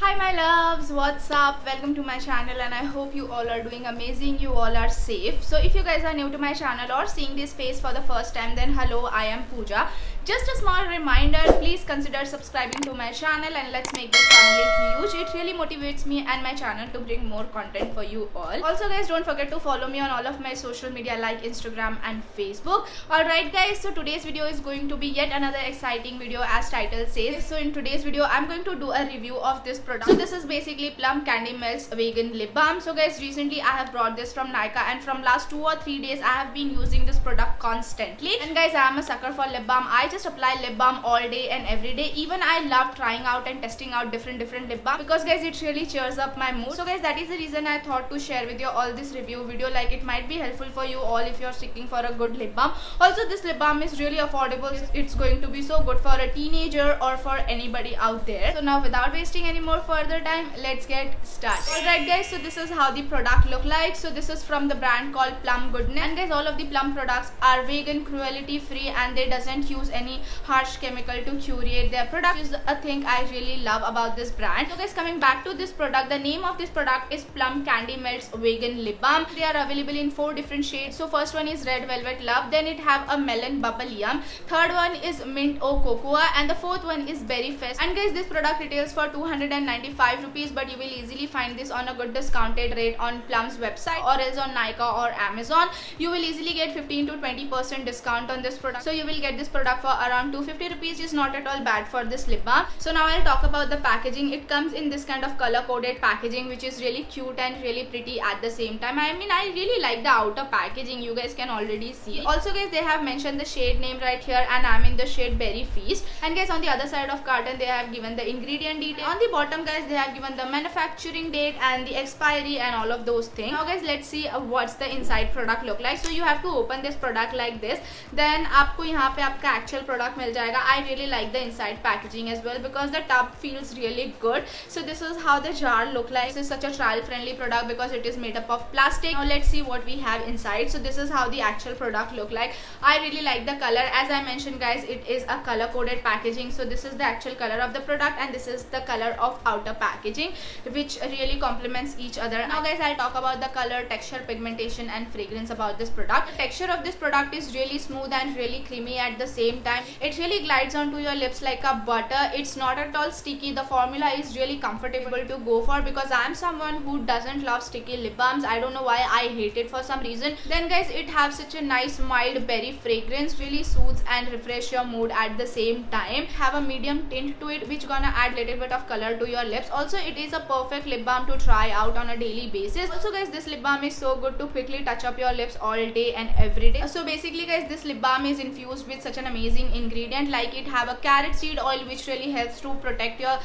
Hi my loves, what's up? Welcome to my channel and I hope you all are doing amazing, you all are safe. So if you guys are new to my channel or seeing this face for the first time, then hello, I am Pooja. Just a small reminder, please consider subscribing to my channel and let's make this family huge. It really motivates me and my channel to bring more content for you all. Also guys, don't forget to follow me on all of my social media like Instagram and Facebook. Alright guys, so today's video is going to be yet another exciting video as title says. So in today's video, I'm going to do a review of this product. So this is basically Plum Candy Melts Vegan Lip Balm. So guys, recently I have brought this from Nykaa and from last 2 or 3 days I have been using this product constantly. And guys, I am a sucker for lip balm. I just apply lip balm all day and every day. Even I love trying out and testing out different lip balm because guys, it really cheers up my mood. So guys, that is the reason I thought to share with you all this review video, like it might be helpful for you all if you're seeking for a good lip balm. Also, this lip balm is really affordable. It's going to be so good for a teenager or for anybody out there. So now without wasting any more further time, let's get started. Alright guys, so this is how the product look like. So this is from the brand called Plum Goodness, and guys, all of the Plum products are vegan, cruelty free, and they doesn't use any harsh chemical to curate their product, which is a thing I really love about this brand. So guys, coming back to this product, the name of this product is Plum Candy Melts Vegan Lip Balm. They are available in 4 different shades. So first one is Red Velvet Love, then it have a Melon Bubble Yum, third one is Mint O Cocoa, and the fourth one is Berry Fest. And guys, this product retails for 295 rupees, but you will easily find this on a good discounted rate on Plum's website or else on Nykaa or Amazon. You will easily get 15 to 20% discount on this product. So you will get this product for around 250 rupees, which is not at all bad for this lip balm. So now I'll talk about the packaging. It comes in this kind of color coded packaging, which is really cute and really pretty at the same time. I mean, I really like the outer packaging. You guys can already see. Also guys, they have mentioned the shade name right here, and I'm in the shade Berry Feast. And guys, on the other side of carton, they have given the ingredient detail. On the bottom guys, they have given the manufacturing date and the expiry and all of those things. Now guys, let's see what's the inside product look like. So you have to open this product like this, then आपको यहाँ पे आपका actual product मिल जाएगा. I really like the inside packaging as well because the tub feels really good. So this is how the jar look like. This is such a trial friendly product because it is made up of plastic. Now let's see what we have inside. So this is how the actual product look like. I really like the color. As I mentioned guys, it is a color coded packaging. So this is the actual color of the product and this is the color of outer packaging, which really complements each other. Now guys, I'll talk about the color, texture, pigmentation and fragrance about this product. The texture of this product is really smooth and really creamy at the same time. It really glides onto your lips like a butter. It's not at all sticky. The formula is really comfortable to go for because I'm someone who doesn't love sticky lip balms. I don't know why, I hate it for some reason. Then guys, it has such a nice mild berry fragrance, really soothes and refresh your mood at the same time. Have a medium tint to it, which gonna add little bit of color to your lips. Also, it is a perfect lip balm to try out on a daily basis. Also guys, this lip balm is so good to quickly touch up your lips all day and every day. So basically guys, this lip balm is infused with such an amazing ingredient, like it have a carrot seed oil, which really helps to protect your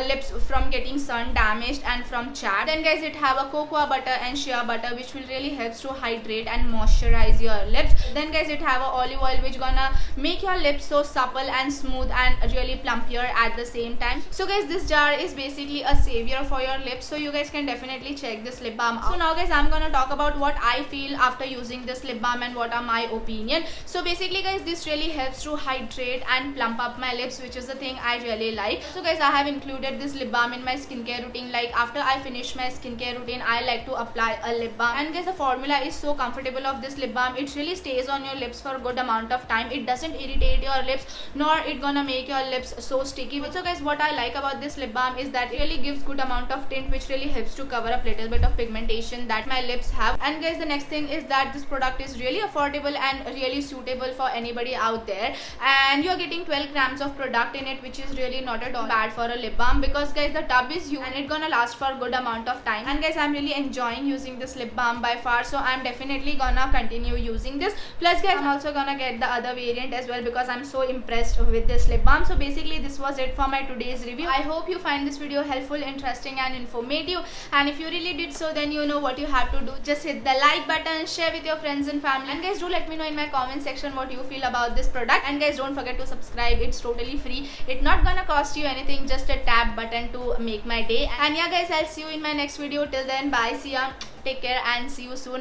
lips from getting sun damaged and from chapped. Then guys, it have a cocoa butter and shea butter, which will really helps to hydrate and moisturize your lips. Then guys, it have a olive oil, which gonna make your lips so supple and smooth and really plumpier at the same time. So guys, this jar is basically a savior for your lips, so you guys can definitely check this lip balm out. So now guys, I'm gonna talk about what I feel after using this lip balm and what are my opinion. So basically guys, this really helps to hydrate and plump up my lips, which is the thing I really like. So guys, I have included this lip balm in my skincare routine. Like after I finish my skincare routine, I like to apply a lip balm. And guys, the formula is so comfortable of this lip balm. It really stays on your lips for a good amount of time. It doesn't irritate your lips, nor it gonna make your lips so sticky. So guys, what I like about this lip balm is that it really gives good amount of tint, which really helps to cover up little bit of pigmentation that my lips have. And guys, the next thing is that this product is really affordable and really suitable for anybody out there, and you're getting 12 grams of product in it, which is really not at all bad for a lip balm because guys, the tub is huge and it's gonna last for a good amount of time. And guys, I'm really enjoying using this lip balm by far, so I'm definitely gonna continue using this. Plus guys, I'm also gonna get the other variant as well because I'm so impressed with this lip balm. So basically, this was it for my today's review. I hope you find this video helpful, interesting and informative, and if you really did so, then you know what you have to do. Just hit the like button, share with your friends and family, and guys, do let me know in my comment section what you feel about this product. And guys, don't forget to subscribe. It's totally free. It's not gonna cost you anything, just a tap button to make my day. And yeah guys, I'll see you in my next video. Till then, bye, see ya, take care and see you soon.